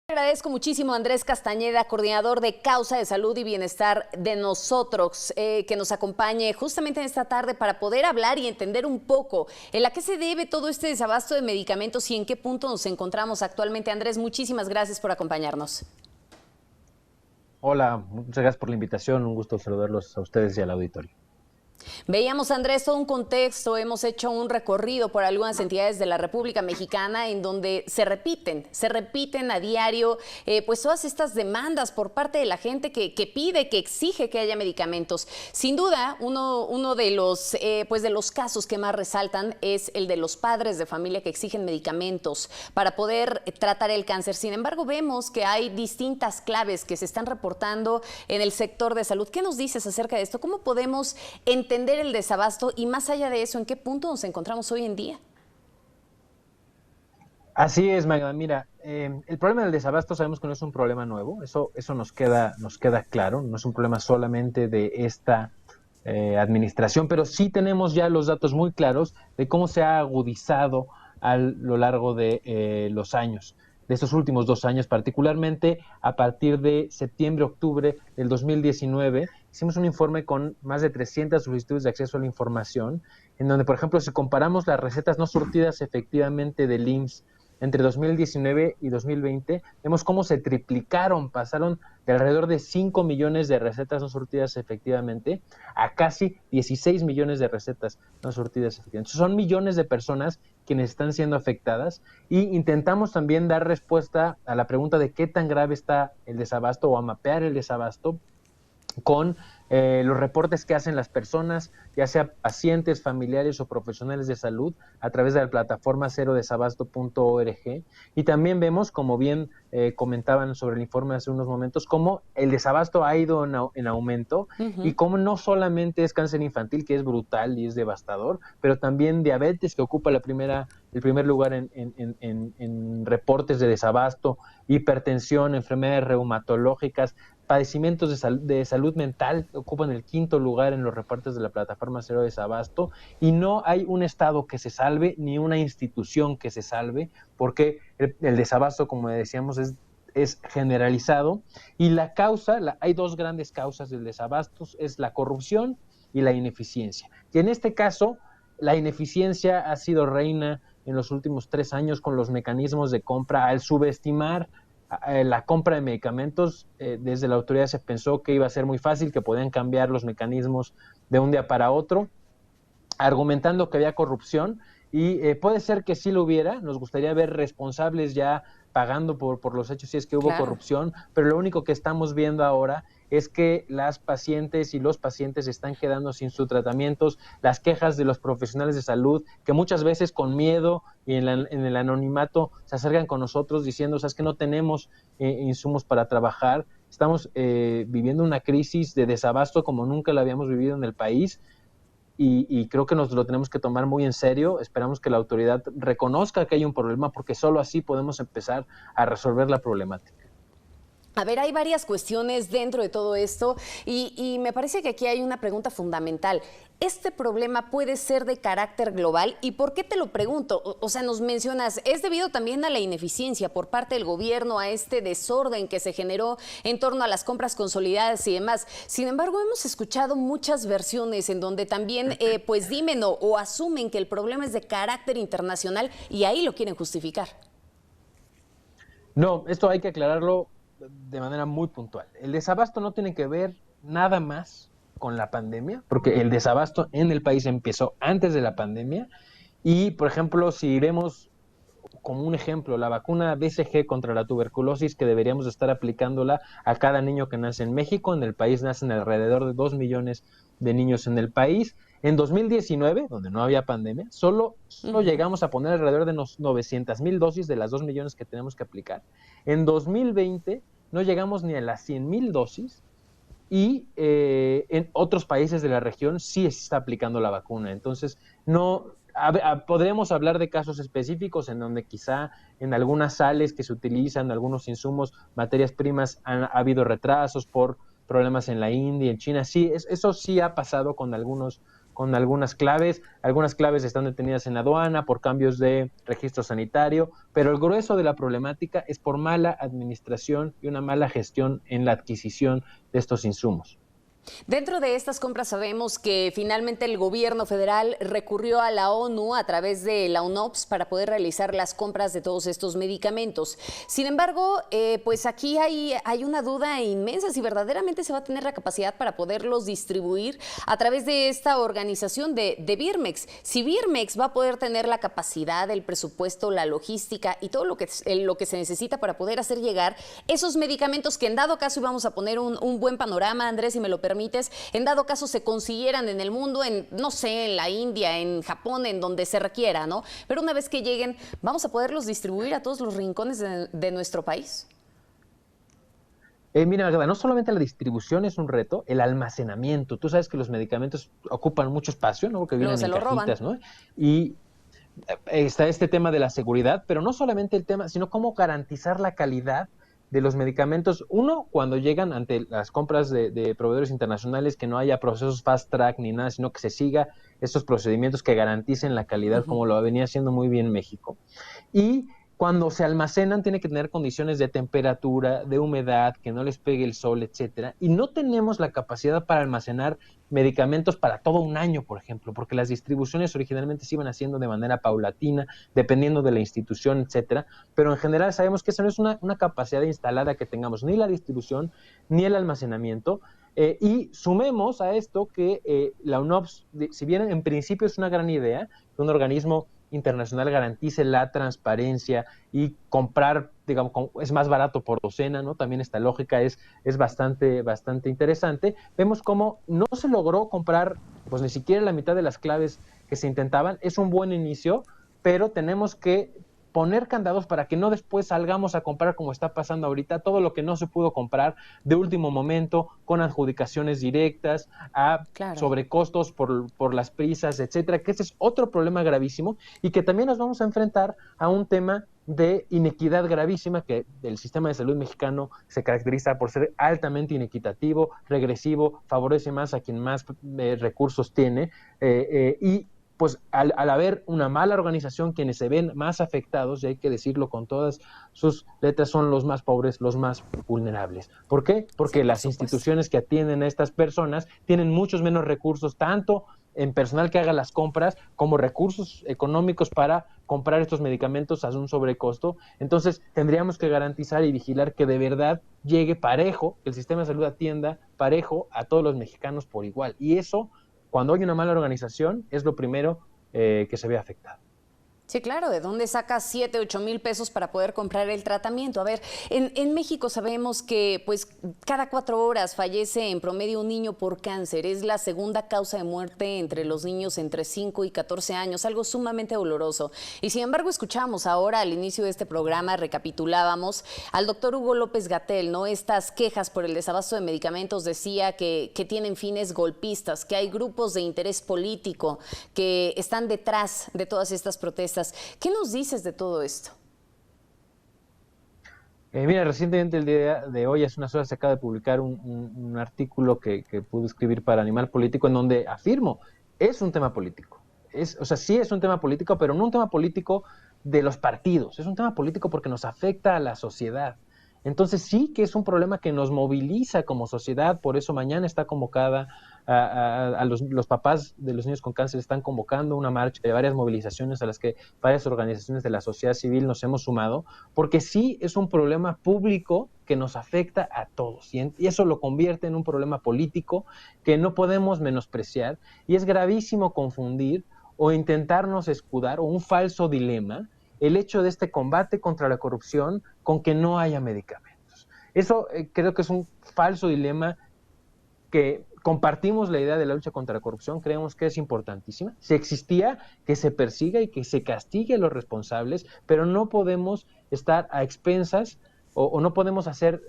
Agradezco muchísimo a Andrés Castañeda, coordinador de Causa de Salud y Bienestar de Nosotros, que nos acompañe justamente en esta tarde para poder hablar y entender un poco a qué se debe todo este desabasto de medicamentos y en qué punto nos encontramos actualmente. Andrés, muchísimas gracias por acompañarnos. Hola, muchas gracias por la invitación, un gusto saludarlos a ustedes y al auditorio. Veíamos, Andrés, todo un contexto, hemos hecho un recorrido por algunas entidades de la República Mexicana en donde se repiten a diario pues todas estas demandas por parte de la gente que pide, que exige que haya medicamentos. Sin duda, uno de los casos que más resaltan es el de los padres de familia que exigen medicamentos para poder tratar el cáncer. Sin embargo, vemos que hay distintas claves que se están reportando en el sector de salud. ¿Qué nos dices acerca de esto? ¿Cómo podemos entender el desabasto y más allá de eso, en qué punto nos encontramos hoy en día? Así es, Magda. Mira, el problema del desabasto sabemos que no es un problema nuevo, eso nos queda claro, no es un problema solamente de esta administración, pero sí tenemos ya los datos muy claros de cómo se ha agudizado a lo largo de los años, de estos últimos 2 años, particularmente a partir de septiembre-octubre del 2019, hicimos un informe con más de 300 solicitudes de acceso a la información, en donde, por ejemplo, si comparamos las recetas no surtidas efectivamente del IMSS entre 2019 y 2020, vemos cómo se triplicaron, pasaron de alrededor de 5 millones de recetas no surtidas efectivamente a casi 16 millones de recetas no surtidas efectivamente. Son millones de personas quienes están siendo afectadas y intentamos también dar respuesta a la pregunta de qué tan grave está el desabasto o a mapear el desabasto con los reportes que hacen las personas, ya sea pacientes, familiares o profesionales de salud, a través de la plataforma cerodesabasto.org. Y también vemos, como bien comentaban sobre el informe hace unos momentos, cómo el desabasto ha ido en aumento y cómo no solamente es cáncer infantil, que es brutal y es devastador, pero también diabetes, que ocupa el primer lugar en reportes de desabasto, hipertensión, enfermedades reumatológicas, padecimientos de salud mental ocupan el quinto lugar en los reportes de la plataforma Cero Desabasto, y no hay un estado que se salve ni una institución que se salve, porque el desabasto, como decíamos, es generalizado, y la causa, hay dos grandes causas del desabasto, es la corrupción y la ineficiencia. Y en este caso, la ineficiencia ha sido reina en los últimos 3 años con los mecanismos de compra, al subestimar la compra de medicamentos. Desde la autoridad se pensó que iba a ser muy fácil, que podían cambiar los mecanismos de un día para otro, argumentando que había corrupción, y puede ser que sí lo hubiera. Nos gustaría ver responsables ya pagando por los hechos si es que hubo corrupción, pero lo único que estamos viendo ahora es que las pacientes y los pacientes están quedando sin sus tratamientos, las quejas de los profesionales de salud, que muchas veces con miedo y en el anonimato se acercan con nosotros diciendo, sabes que no tenemos insumos para trabajar. Estamos viviendo una crisis de desabasto como nunca la habíamos vivido en el país, y creo que nos lo tenemos que tomar muy en serio. Esperamos que la autoridad reconozca que hay un problema, porque solo así podemos empezar a resolver la problemática. A ver, hay varias cuestiones dentro de todo esto y me parece que aquí hay una pregunta fundamental. ¿Este problema puede ser de carácter global? ¿Y por qué te lo pregunto? O sea, nos mencionas, es debido también a la ineficiencia por parte del gobierno, a este desorden que se generó en torno a las compras consolidadas y demás. Sin embargo, hemos escuchado muchas versiones en donde también pues dimen o asumen que el problema es de carácter internacional y ahí lo quieren justificar. No, esto hay que aclararlo de manera muy puntual. El desabasto no tiene que ver nada más con la pandemia, porque el desabasto en el país empezó antes de la pandemia. Y, por ejemplo, si vemos como un ejemplo la vacuna BCG contra la tuberculosis, que deberíamos estar aplicándola a cada niño que nace en México. En el país nacen alrededor de 2 millones de niños en el país. En 2019, donde no había pandemia, solo llegamos a poner alrededor de 900,000 dosis de las 2 millones que tenemos que aplicar. En 2020 no llegamos ni a las 100,000 dosis, y en otros países de la región sí se está aplicando la vacuna. Entonces, no podremos hablar de casos específicos en donde quizá en algunas sales que se utilizan, algunos insumos, materias primas, ha habido retrasos por problemas en la India, en China. Sí, eso sí ha pasado con con algunas claves están detenidas en aduana por cambios de registro sanitario, pero el grueso de la problemática es por mala administración y una mala gestión en la adquisición de estos insumos. Dentro de estas compras sabemos que finalmente el gobierno federal recurrió a la ONU a través de la UNOPS para poder realizar las compras de todos estos medicamentos. Sin embargo, pues aquí hay una duda inmensa si verdaderamente se va a tener la capacidad para poderlos distribuir a través de esta organización de Birmex. Si Birmex va a poder tener la capacidad, el presupuesto, la logística y todo lo que se necesita para poder hacer llegar esos medicamentos que en dado caso, y vamos a poner un buen panorama, Andrés, si me lo permites, en dado caso se consiguieran en el mundo, no sé, en la India, en Japón, en donde se requiera, ¿no? Pero una vez que lleguen, ¿vamos a poderlos distribuir a todos los rincones de nuestro país? Mira, Magda, no solamente la distribución es un reto, el almacenamiento. Tú sabes que los medicamentos ocupan mucho espacio, ¿no? Porque Luego vienen se en lo cajitas, roban. ¿no? Y está este tema de la seguridad, pero no solamente el tema, sino cómo garantizar la calidad de los medicamentos. Uno, cuando llegan ante las compras de proveedores internacionales, que no haya procesos fast track ni nada, sino que se siga estos procedimientos que garanticen la calidad, como lo venía haciendo muy bien México. Y cuando se almacenan, tiene que tener condiciones de temperatura, de humedad, que no les pegue el sol, etcétera. Y no tenemos la capacidad para almacenar medicamentos para todo un año, por ejemplo, porque las distribuciones originalmente se iban haciendo de manera paulatina, dependiendo de la institución, etcétera. Pero en general sabemos que esa no es una capacidad instalada que tengamos, ni la distribución, ni el almacenamiento. Y sumemos a esto que la UNOPS, si bien en principio es una gran idea, que un organismo internacional garantice la transparencia y comprar, digamos, es más barato por docena, ¿no? También esta lógica es bastante interesante. Vemos cómo no se logró comprar, pues ni siquiera la mitad de las claves que se intentaban. Es un buen inicio, pero tenemos que poner candados para que no después salgamos a comprar, como está pasando ahorita, todo lo que no se pudo comprar de último momento, con adjudicaciones directas, a Claro. sobrecostos por las prisas, etcétera, que ese es otro problema gravísimo y que también nos vamos a enfrentar a un tema de inequidad gravísima, que el sistema de salud mexicano se caracteriza por ser altamente inequitativo, regresivo, favorece más a quien más recursos tiene, y pues al haber una mala organización, quienes se ven más afectados, y hay que decirlo con todas sus letras, son los más pobres, los más vulnerables. ¿Por qué? Sí, Porque por las supuesto. instituciones que atienden a estas personas tienen muchos menos recursos, tanto en personal que haga las compras, como recursos económicos para comprar estos medicamentos a un sobrecosto. Entonces, tendríamos que garantizar y vigilar que de verdad llegue parejo, que el sistema de salud atienda parejo a todos los mexicanos por igual. Y eso, cuando hay una mala organización, es lo primero que se ve afectado. Sí, claro, ¿de dónde sacas 7, 8 mil pesos para poder comprar el tratamiento? A ver, en México sabemos que pues cada 4 horas fallece en promedio un niño por cáncer. Es la segunda causa de muerte entre los niños entre 5 y 14 años, algo sumamente doloroso. Y sin embargo escuchamos ahora al inicio de este programa, recapitulábamos al doctor Hugo López-Gatell, ¿no? Estas quejas por el desabasto de medicamentos decía que tienen fines golpistas, que hay grupos de interés político que están detrás de todas estas protestas. ¿Qué nos dices de todo esto? Mira, recientemente el día de hoy, hace unas horas, se acaba de publicar un artículo que pude escribir para Animal Político, en donde afirmo, es un tema político. O sea, sí es un tema político, pero no un tema político de los partidos, es un tema político porque nos afecta a la sociedad. Entonces sí que es un problema que nos moviliza como sociedad, por eso mañana está convocada los papás de los niños con cáncer, están convocando una marcha de varias movilizaciones a las que varias organizaciones de la sociedad civil nos hemos sumado, porque sí es un problema público que nos afecta a todos, y eso lo convierte en un problema político que no podemos menospreciar, y es gravísimo confundir o intentarnos escudar, o un falso dilema, el hecho de este combate contra la corrupción con que no haya medicamentos. Eso creo que es un falso dilema, que compartimos la idea de la lucha contra la corrupción, creemos que es importantísima. Si existía, que se persiga y que se castigue a los responsables, pero no podemos estar a expensas o no podemos hacer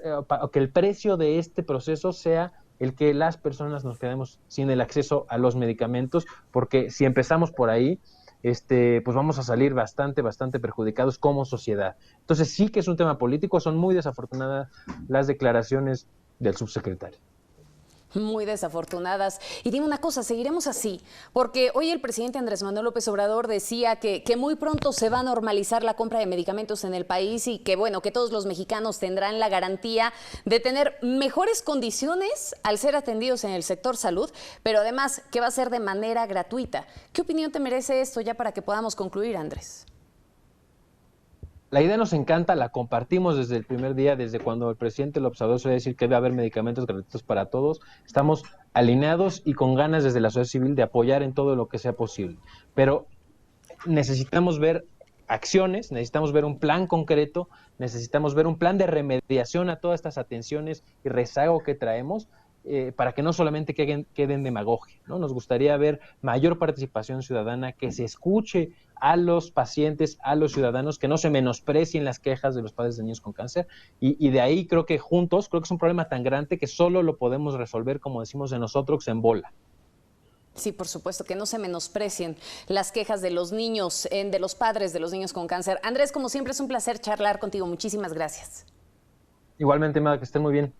que el precio de este proceso sea el que las personas nos quedemos sin el acceso a los medicamentos, porque si empezamos por ahí, pues vamos a salir bastante perjudicados como sociedad. Entonces sí que es un tema político, son muy desafortunadas las declaraciones del subsecretario. Muy desafortunadas. Y dime una cosa, ¿seguiremos así? Porque hoy el presidente Andrés Manuel López Obrador decía que muy pronto se va a normalizar la compra de medicamentos en el país y que, bueno, que todos los mexicanos tendrán la garantía de tener mejores condiciones al ser atendidos en el sector salud, pero además que va a ser de manera gratuita. ¿Qué opinión te merece esto ya para que podamos concluir, Andrés? La idea nos encanta, la compartimos desde el primer día, desde cuando el presidente López Obrador suele decir que debe haber medicamentos gratuitos para todos. Estamos alineados y con ganas desde la sociedad civil de apoyar en todo lo que sea posible. Pero necesitamos ver acciones, necesitamos ver un plan concreto, necesitamos ver un plan de remediación a todas estas atenciones y rezago que traemos, para que no solamente queden demagogia, ¿no? Nos gustaría ver mayor participación ciudadana, que se escuche a los pacientes, a los ciudadanos, que no se menosprecien las quejas de los padres de niños con cáncer, y de ahí creo que juntos, creo que es un problema tan grande que solo lo podemos resolver, como decimos de nosotros, en bola. Sí, por supuesto, que no se menosprecien las quejas de los niños, de los padres de los niños con cáncer. Andrés, como siempre, es un placer charlar contigo. Muchísimas gracias. Igualmente, Mada, que estén muy bien.